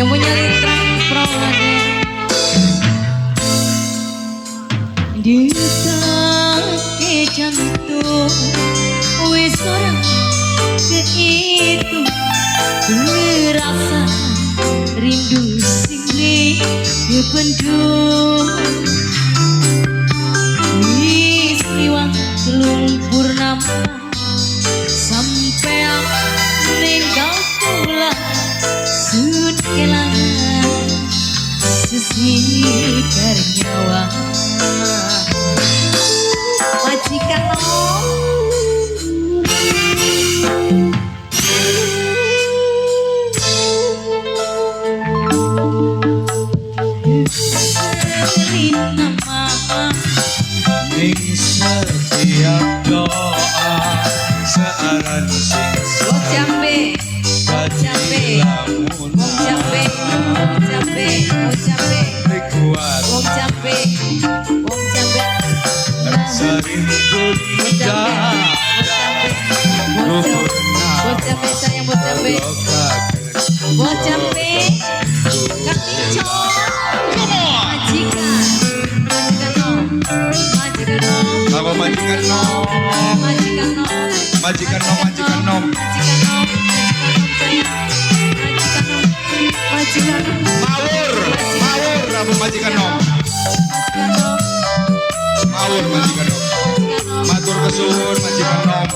Yang punya lintang perade ditake jantung wis ora keitung ngerasa rindu sing kependung wis liwat telung purnama sampai ninggal pulang sun kelangan sesikar nyawa majikan ning setiap doa searan sing jambe jambe jambe jambe jambe kuat jambe jambe serindu dada jambe sayang jambe jambe Kang Ico majikan apa majikan nom majikan nom mawur apa majikan nom mawur majikan nom matur kesuwun majikan nom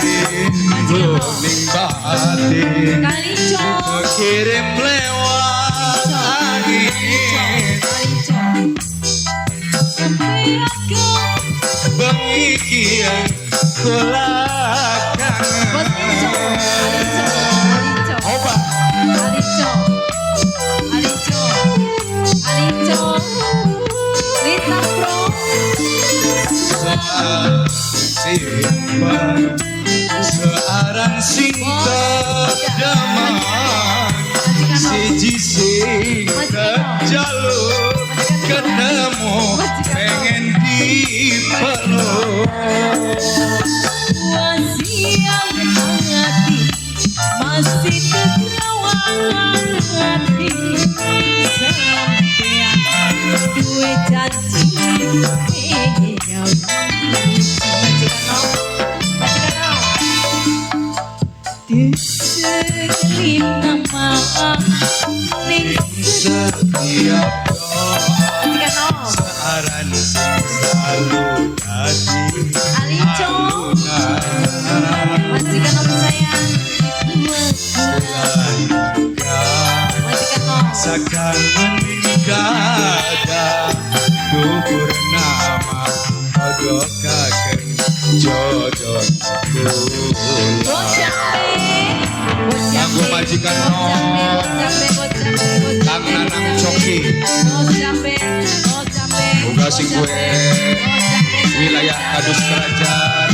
rindu ning batin kirim lewat angin bengi kian kulakan oba simpan searang sing terdaman siji sing terjaluk ketemu pengen dipeluk siang hati masih keterawang hati sampean duwe janji pengen disekelip nama ning setiap doa searan sing selalu dadi alunan majikan om sayang sakan meningkada dukur nama odo kakek jodoh aku majikan nom Kang Nanang Coki uga sing gue wilayah Kadus Kerajaan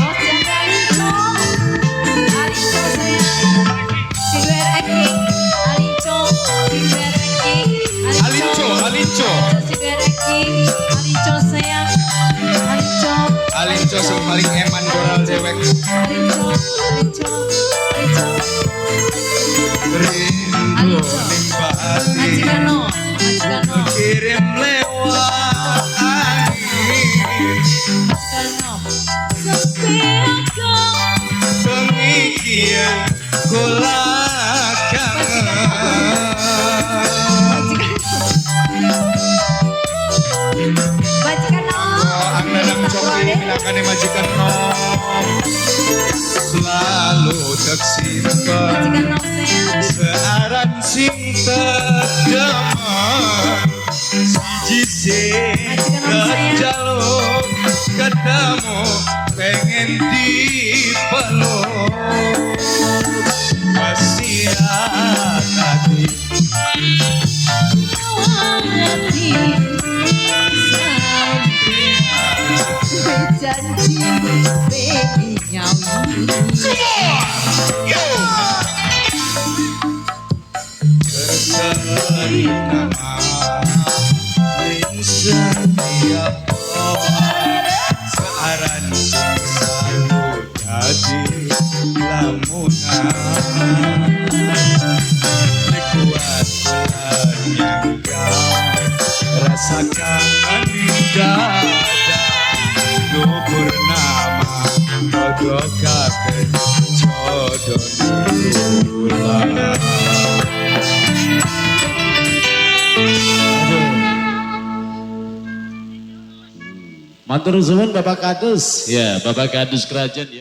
Alinco sing paling eman goral cewek rindu ning batin kirim lewat angin bengi kian kulakan Ang Nanang Coki minakane majikan nom selalu tersimpan searan sing terdaman siji sing terjaluk ketemu pengen dipeluk masih hati janji pengen nyawi berseri nama ning setiap doa Likuat nyangka rasakan dada purnama bodokaken jodoh nulang. Matur suwun Bapak Kadus. Ya, Bapak Kadus Kerajaan ya.